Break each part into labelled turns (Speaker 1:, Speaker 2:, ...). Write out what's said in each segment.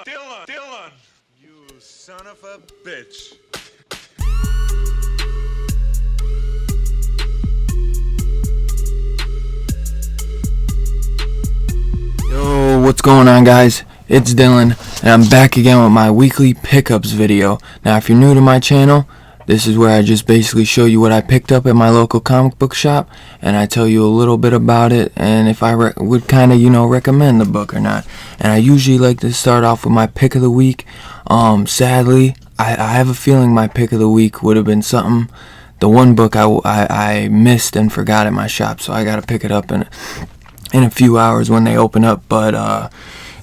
Speaker 1: Dylan, you son of a bitch.
Speaker 2: Yo, what's going on, guys? It's Dylan, and I'm back again with my weekly pickups video. Now, if you're new to my channel, this is where I just basically show you what I picked up at my local comic book shop, and I tell you a little bit about it, and if I would kind of, recommend the book or not. And I usually like to start off with my pick of the week. Sadly, I have a feeling my pick of the week would have been the one book I missed and forgot at my shop, so I gotta pick it up in a few hours when they open up. But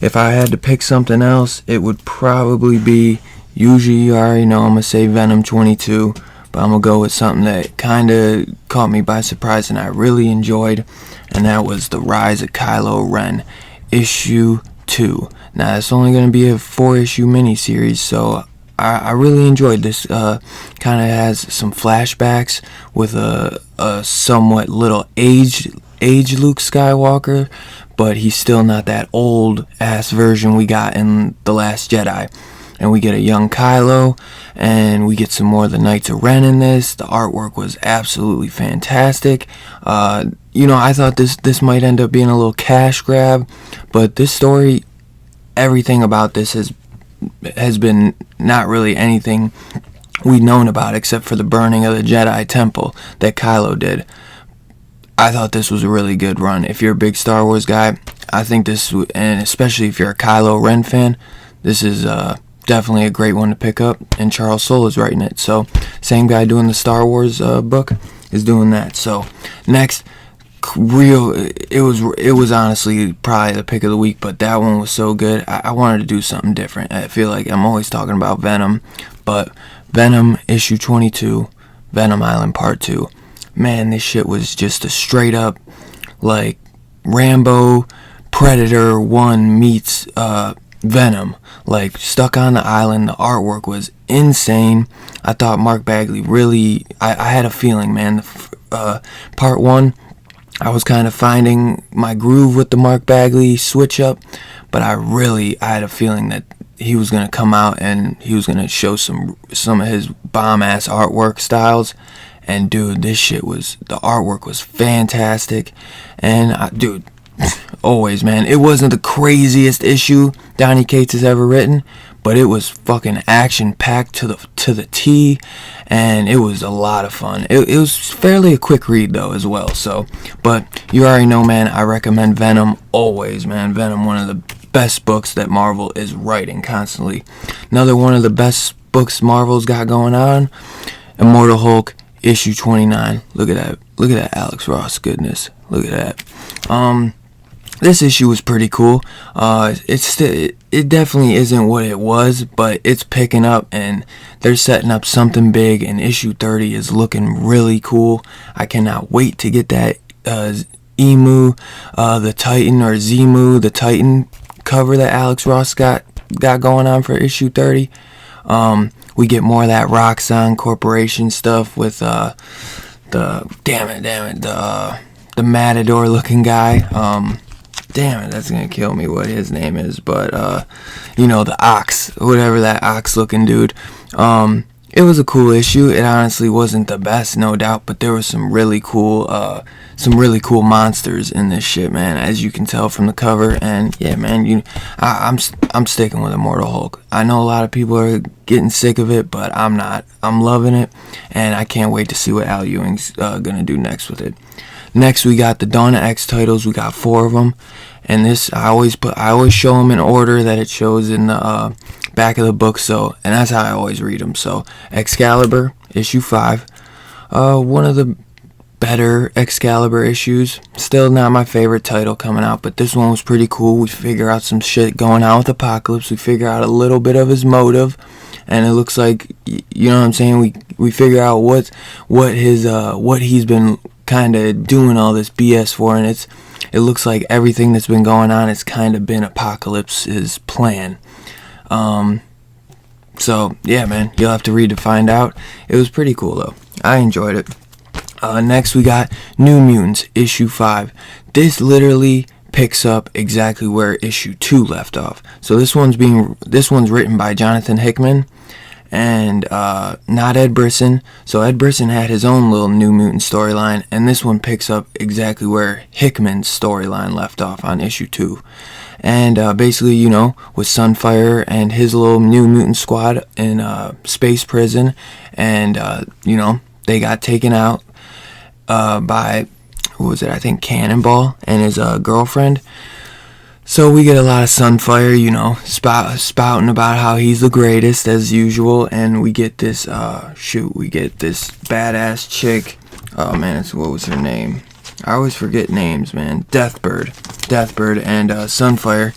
Speaker 2: if I had to pick something else, it would probably be, usually you already know I'm going to say Venom 22, but I'm going to go with something that kind of caught me by surprise and I really enjoyed, and that was The Rise of Kylo Ren, issue 2. Now, it's only going to be a 4-issue miniseries, so I really enjoyed this. Kind of has some flashbacks with a somewhat little aged Luke Skywalker, but he's still not that old ass version we got in The Last Jedi. And we get a young Kylo, and we get some more of the Knights of Ren in this. The artwork was absolutely fantastic. I thought this might end up being a little cash grab, but this story, everything about this has been not really anything we'd known about except for the burning of the Jedi Temple that Kylo did. I thought this was a really good run. If you're a big Star Wars guy, I think this, and especially if you're a Kylo Ren fan, this is definitely a great one to pick up, and Charles Soule is writing it. So, same guy doing the Star Wars book is doing that. So, next, it was honestly probably the pick of the week, but that one was so good. I wanted to do something different. I feel like I'm always talking about Venom, but Venom issue 22, Venom Island Part 2. Man, this shit was just a straight up, like, Rambo Predator 1 meets Venom. Like, stuck on the island. The artwork was insane. I thought Mark Bagley really, I had a feeling, man. Part 1, I was kind of finding my groove with the Mark Bagley switch up, but I had a feeling that he was going to come out and he was going to show some of his bomb-ass artwork styles. And dude, the artwork was fantastic. And dude, always, man, it wasn't the craziest issue Donny Cates has ever written, but it was fucking action-packed to the T, and it was a lot of fun. It was fairly a quick read, though, as well. So, but you already know, man, I recommend Venom always, man. Venom, one of the best books that Marvel is writing constantly. Another one of the best books Marvel's got going on, Immortal Hulk, issue 29. Look at that. Look at that Alex Ross goodness. Look at that. This issue was pretty cool. It definitely isn't what it was, but it's picking up and they're setting up something big, and issue 30 is looking really cool. I cannot wait to get that Emu, the Titan, or Zemu, the Titan cover that Alex Ross got going on for issue 30. We get more of that Roxxon Corporation stuff with the Matador looking guy. Damn it, that's gonna kill me what his name is, but the Ox, whatever that Ox looking dude. It was a cool issue. It honestly wasn't the best, no doubt, but there was some really cool monsters in this shit, man, as you can tell from the cover. And yeah, man, I'm sticking with Immortal Hulk. I know a lot of people are getting sick of it, but I'm not. I'm loving it, and I can't wait to see what Al Ewing's gonna do next with it. Next, we got the Dawn of X titles. We got 4 of them, and this I always show them in order that it shows in the back of the book. So, and that's how I always read them. So, Excalibur issue 5, one of the better Excalibur issues. Still not my favorite title coming out, but this one was pretty cool. We figure out some shit going on with Apocalypse. We figure out a little bit of his motive, and it looks like, you know what I'm saying, we figure out what he's been kind of doing all this BS for, and it looks like everything that's been going on has kind of been Apocalypse's plan. So yeah, man, you'll have to read to find out. It was pretty cool though. I enjoyed it. Next we got New Mutants issue 5. This literally picks up exactly where issue 2 left off. So this one's written by Jonathan Hickman and not Ed Brisson. So Ed Brisson had his own little New Mutant storyline, and this one picks up exactly where Hickman's storyline left off on issue 2. And basically, with Sunfire and his little New Mutant squad in space prison, and they got taken out by, who was it? I think Cannonball and his girlfriend. So we get a lot of Sunfire, spouting about how he's the greatest as usual, and we get this we get this badass chick. Oh man, what was her name? I always forget names, man. Deathbird, and Sunfire.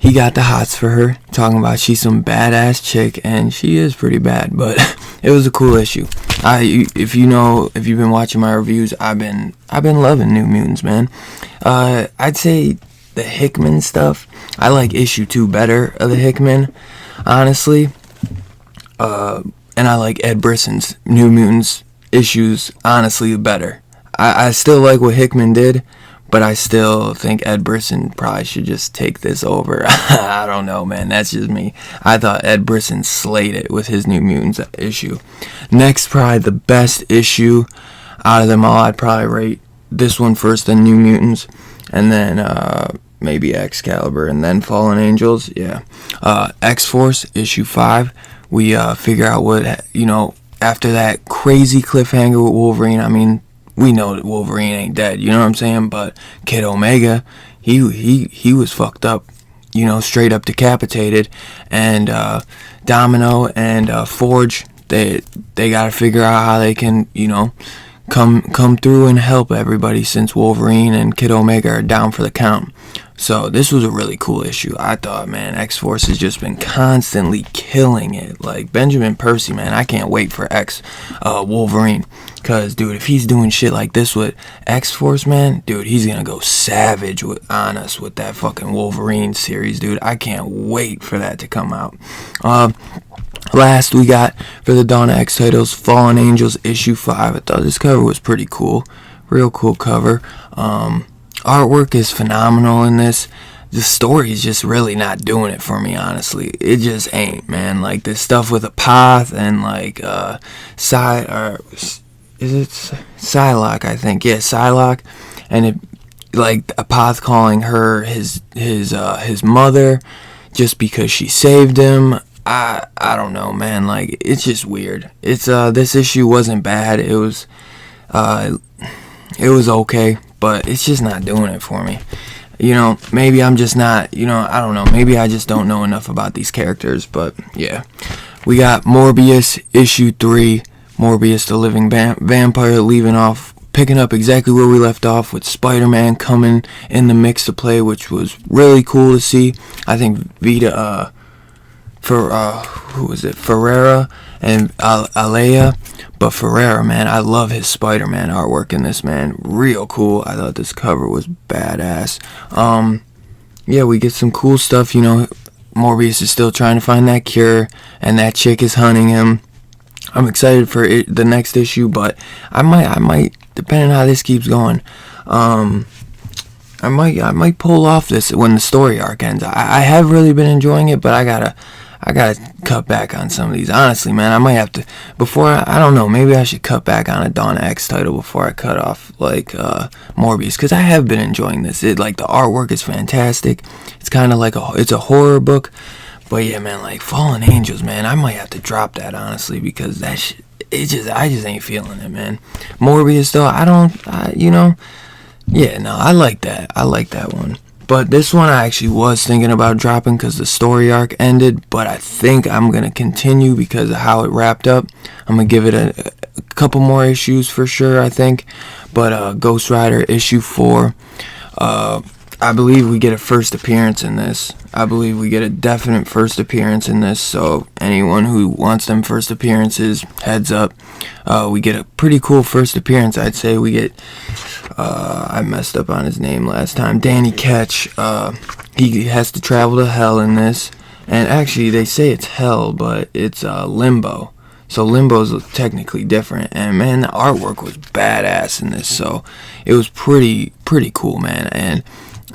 Speaker 2: He got the hots for her, talking about she's some badass chick, and she is pretty bad. But it was a cool issue. If you've been watching my reviews, I've been loving New Mutants, man. I'd say the Hickman stuff, I like issue 2 better of the Hickman, honestly. And I like Ed Brisson's New Mutants issues, honestly, better. I still like what Hickman did, but I still think Ed Brisson probably should just take this over. I don't know, man. That's just me. I thought Ed Brisson slayed it with his New Mutants issue. Next, probably the best issue out of them all, I'd probably rate this one first, then New Mutants, and then maybe Excalibur, and then Fallen Angels. Yeah. X-Force, issue 5. We figure out what, after that crazy cliffhanger with Wolverine, I mean, we know that Wolverine ain't dead, you know what I'm saying? But Kid Omega, he was fucked up, straight up decapitated. And Domino and Forge, they gotta figure out how they can, come through and help everybody, since Wolverine and Kid Omega are down for the count. So this was a really cool issue. I thought, man, X-Force has just been constantly killing it. Like Benjamin Percy, man, I can't wait for Wolverine. Cause dude, if he's doing shit like this with X-Force, man, dude, he's gonna go savage on us with that fucking Wolverine series, dude. I can't wait for that to come out. Last we got for the Dawn of X titles, Fallen Angels issue 5. I thought this cover was pretty cool. Real cool cover. Artwork is phenomenal in this. The story is just really not doing it for me, honestly. It just ain't, man. Like this stuff with Apoth and like is it Psylocke, I think. Yeah, Psylocke. And it, like Apoth calling her his mother just because she saved him. I don't know, man. Like it's just weird. It's this issue wasn't bad. It was okay, but it's just not doing it for me. Maybe I'm just not, I don't know. Maybe I just don't know enough about these characters, but yeah. We got Morbius issue 3. Morbius the Living Vampire, picking up exactly where we left off with Spider-Man coming in the mix to play, which was really cool to see. I think Ferreira and Alea, but Ferreira, man, I love his Spider-Man artwork in this, man. Real cool. I thought this cover was badass. Yeah, we get some cool stuff. Morbius is still trying to find that cure, and that chick is hunting him. I'm excited for the next issue, but I might, depending on how this keeps going, I might pull off this when the story arc ends. I have really been enjoying it, but I gotta cut back on some of these. Honestly, man, I might have to, I don't know, maybe I should cut back on a Dawn X title before I cut off, Morbius, because I have been enjoying this. The artwork is fantastic. It's kind of like it's a horror book, but yeah, man, like Fallen Angels, man, I might have to drop that, honestly, because that shit, I just ain't feeling it, man. Morbius, though, yeah, no, I like that one. But this one I actually was thinking about dropping because the story arc ended, but I think I'm going to continue because of how it wrapped up. I'm going to give it a couple more issues for sure, I think. But Ghost Rider issue 4, I believe we get a first appearance in this. I believe we get a definite first appearance in this, so anyone who wants them first appearances, heads up. We get a pretty cool first appearance, I'd say. We get, I messed up on his name last time, Danny Ketch. He has to travel to hell in this, and actually they say it's hell, but it's limbo. So Limbo's technically different, and man, the artwork was badass in this, so it was pretty cool, man. And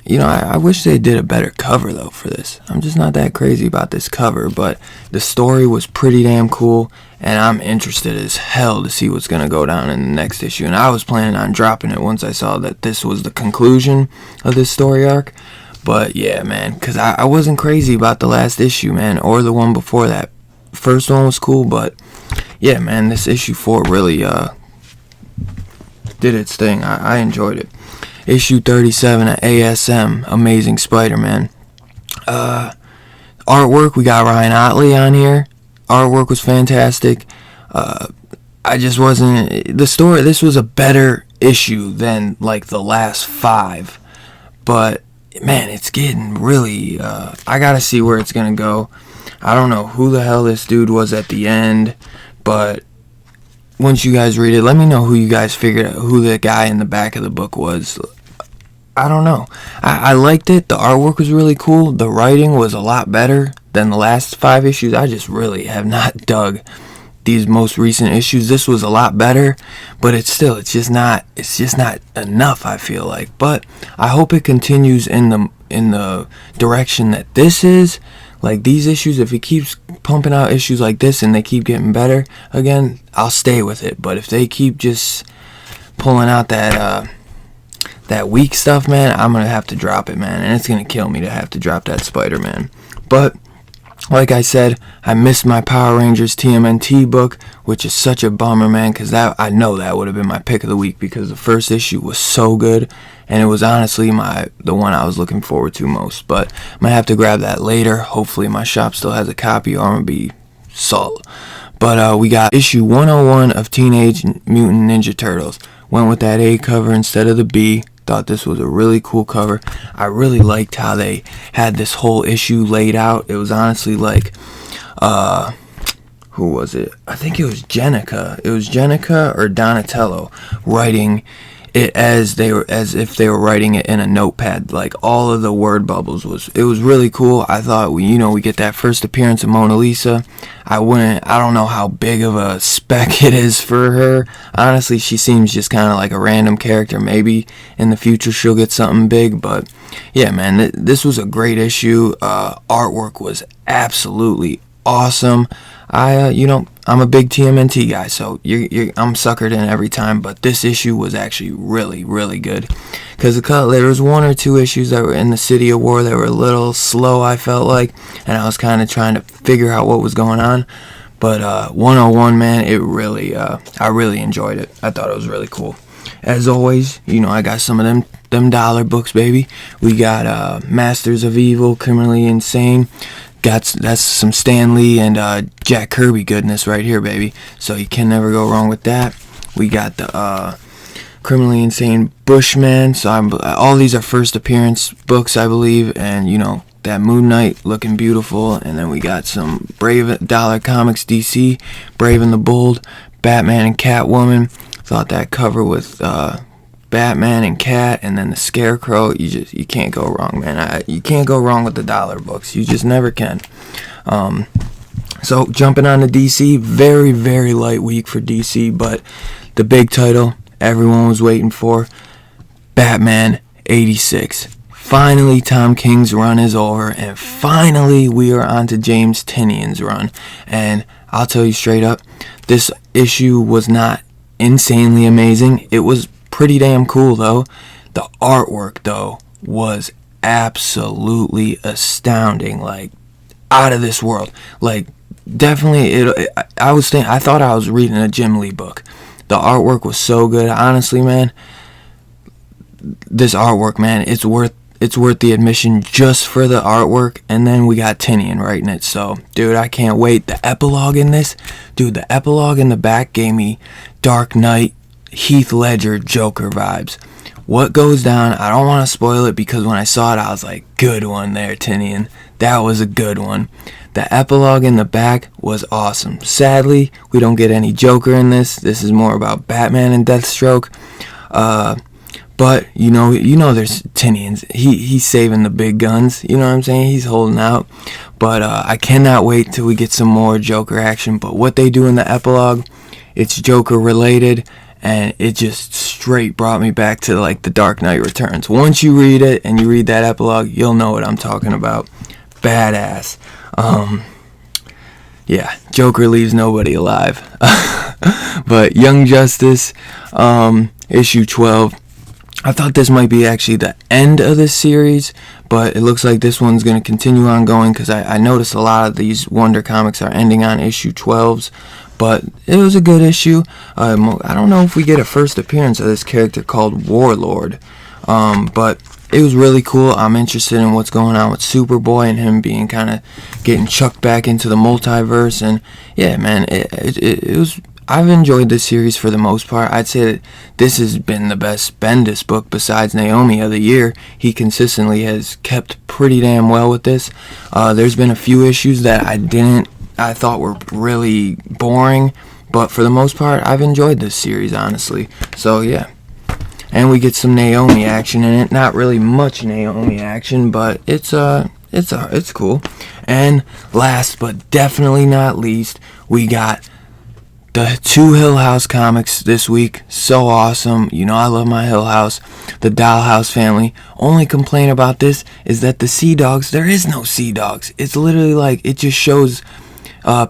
Speaker 2: you know, I wish they did a better cover though for this. I'm just not that crazy about this cover, but the story was pretty damn cool, and I'm interested as hell to see what's gonna go down in the next issue. And I was planning on dropping it once I saw that this was the conclusion of this story arc. But yeah, man, because I wasn't crazy about the last issue, man, or the one before that. First one was cool, but yeah, man, this issue 4 really did its thing. I enjoyed it. Issue 37 of ASM, Amazing Spider-Man. Artwork, we got Ryan Otley on here. Artwork was fantastic. I just wasn't... The story, this was a better issue than, like, the last 5. But, man, it's getting really... I gotta see where it's gonna go. I don't know who the hell this dude was at the end, but once you guys read it, let me know who you guys figured out, who the guy in the back of the book was. I don't know. I liked it. The artwork was really cool. The writing was a lot better than the last 5 issues. I just really have not dug these most recent issues. This was a lot better, but it's just not enough, I feel like. But I hope it continues in the direction that this is. Like these issues, if he keeps pumping out issues like this and they keep getting better again, I'll stay with it. But if they keep just pulling out that weak stuff, man, I'm gonna have to drop it, man, and it's gonna kill me to have to drop that Spider-Man. But like I said, I missed my Power Rangers TMNT book, which is such a bummer, man, because I know that would have been my pick of the week because the first issue was so good, and it was honestly the one I was looking forward to most. But I'm going to have to grab that later. Hopefully my shop still has a copy, or I'm going to be salt. But we got issue 101 of Teenage Mutant Ninja Turtles. Went with that A cover instead of the B. Thought this was a really cool cover. I really liked how they had this whole issue laid out. It was honestly like, who was it? I think it was Jenica. It was Jenica or Donatello writing it as if they were writing it in a notepad. Like all of the word bubbles was really cool. I thought we get that first appearance of Mona Lisa. I don't know how big of a spec it is for her. Honestly, she seems just kind of like a random character. Maybe in the future she'll get something big, but yeah, man, this was a great issue. Artwork was absolutely awesome. I'm a big TMNT guy, so I'm suckered in every time, but this issue was actually really good. Because there was 1 or 2 issues that were in the City of War that were a little slow, I felt like, and I was kind of trying to figure out what was going on. But 101, man, I really enjoyed it. I thought it was really cool. As always, I got some of them dollar books, baby. We got Masters of Evil, Criminally Insane. That's some Stan Lee and Jack Kirby goodness right here, baby. So you can never go wrong with that. We got the Criminally Insane Bushman. So all these are first appearance books, I believe, and that Moon Knight looking beautiful. And then we got some Brave Dollar Comics DC, Brave and the Bold, Batman and Catwoman. Thought that cover with Batman and Cat, and then the Scarecrow, you can't go wrong, man. You can't go wrong with the dollar books. You just never can. So jumping on to DC, very light week for DC, but the big title everyone was waiting for, Batman 86. Finally, Tom King's run is over, and finally we are on to James Tynion's run. And I'll tell you straight up, this issue was not insanely amazing. It was pretty damn cool though. The artwork though was absolutely astounding, like out of this world. Like definitely I thought I was reading a Jim Lee book. The artwork was so good. Honestly, man, this artwork, man, it's worth the admission just for the artwork. And then we got Tynion writing it. So dude, I can't wait. The epilogue in this, dude, the epilogue in the back gave me Dark Knight, Heath Ledger, Joker vibes. What goes down, I don't want to spoil it, because when I saw it I was like, good one there, Tynion. That was a good one. The epilogue in the back was awesome. Sadly, we don't get any Joker in this. This is more about Batman and Deathstroke. But you know there's Tynion's. He's saving the big guns. You know what I'm saying? He's holding out. but I cannot wait till we get some more Joker action. But what they do in the epilogue, it's Joker related, and it just straight brought me back to like The Dark Knight Returns. Once you read it and you read that epilogue, you'll know what I'm talking about. Badass. Yeah, Joker leaves nobody alive. But Young Justice, issue 12. I thought this might be actually the end of this series, but it looks like this one's going to continue on going, because I noticed a lot of these Wonder comics are ending on issue 12s. But it was a good issue. I don't know if we get a first appearance of this character called Warlord, but it was really cool. I'm interested in what's going on with Superboy and him being kind of getting chucked back into the multiverse. And yeah, man, it was. I've enjoyed this series for the most part. I'd say that this has been the best Bendis book besides Naomi of the year. He consistently has kept pretty damn well with this. There's been a few issues that I thought were really boring, but for the most part, I've enjoyed this series, honestly. So yeah, and we get some Naomi action in it. Not really much Naomi action, but it's cool. And last but definitely not least, we got the 2 Hill House comics this week. So awesome. You know I love my Hill House. The Dollhouse family. Only complaint about this is that the Sea Dogs, there is no Sea Dogs. It's literally like, it just shows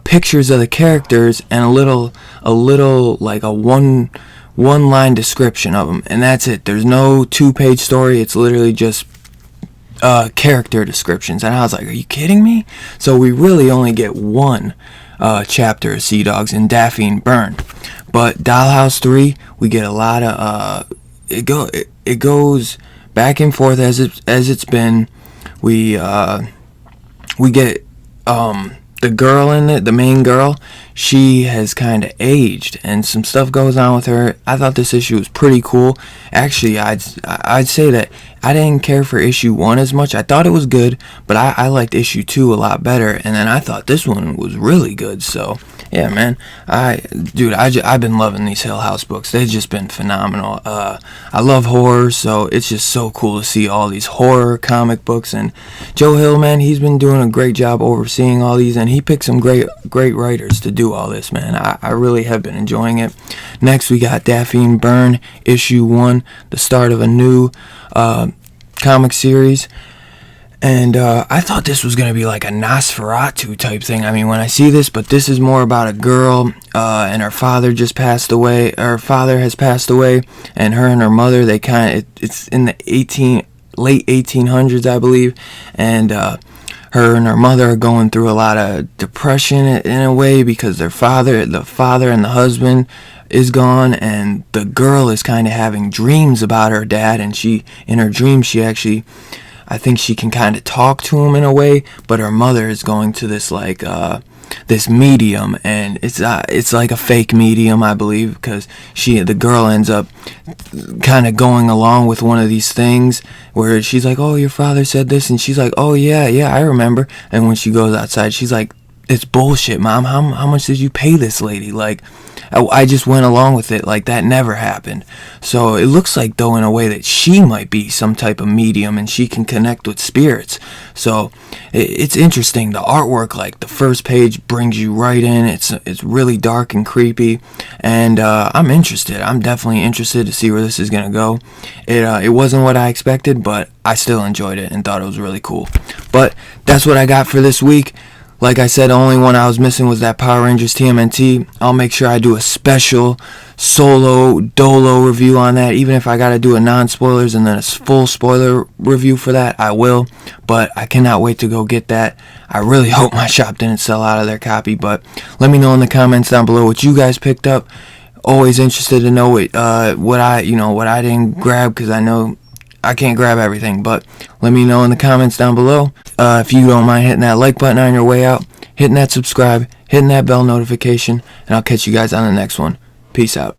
Speaker 2: pictures of the characters and a little like a one line description of them, and that's it. There's no 2-page story. It's literally just character descriptions. And I was like, are you kidding me? So we really only get one chapter of Sea Dogs in Daffy and Byrne. But Dollhouse 3, we get a lot of it goes back and forth as it's been. We get the girl in it, the main girl, she has kind of aged, and some stuff goes on with her. I thought this issue was pretty cool. Actually, I'd say that I didn't care for issue 1 as much. I thought it was good, but I liked issue 2 a lot better, and then I thought this one was really good. So yeah, man, I've been loving these Hill House books. They've just been phenomenal. I love horror, so it's just so cool to see all these horror comic books. And Joe Hill, man, he's been doing a great job overseeing all these, and he picked some great writers to do all this, man. I really have been enjoying it. Next, we got Daffy and Byrne, issue 1, the start of a new comic series. And I thought this was going to be like a Nosferatu type thing. I mean, when I see this, but this is more about a girl, and her father just passed away. Her father has passed away, and her and her mother, it's in the late 1800s, I believe. And her and her mother are going through a lot of depression in a way, because the father and the husband is gone, and the girl is kind of having dreams about her dad. And in her dreams, I think she can kind of talk to him in a way, but her mother is going to this this medium, and it's like a fake medium, I believe, because the girl ends up kind of going along with one of these things where she's like, oh, your father said this, and she's like, oh yeah, I remember. And when she goes outside, she's like, it's bullshit, Mom. How much did you pay this lady? Like, I just went along with it like that never happened. So it looks like, though, in a way that she might be some type of medium and she can connect with spirits. So it's interesting. The artwork, like the first page, brings you right in. It's really dark and creepy, and I'm interested. I'm definitely interested to see where this is gonna go. It wasn't what I expected, but I still enjoyed it and thought it was really cool. But that's what I got for this week. Like I said, the only one I was missing was that Power Rangers TMNT. I'll make sure I do a special solo dolo review on that. Even if I gotta do a non-spoilers and then a full spoiler review for that, I will. But I cannot wait to go get that. I really hope my shop didn't sell out of their copy. But let me know in the comments down below what you guys picked up. Always interested to know what I didn't grab, because I know I can't grab everything. But let me know in the comments down below. If you don't mind hitting that like button on your way out, hitting that subscribe, hitting that bell notification, and I'll catch you guys on the next one. Peace out.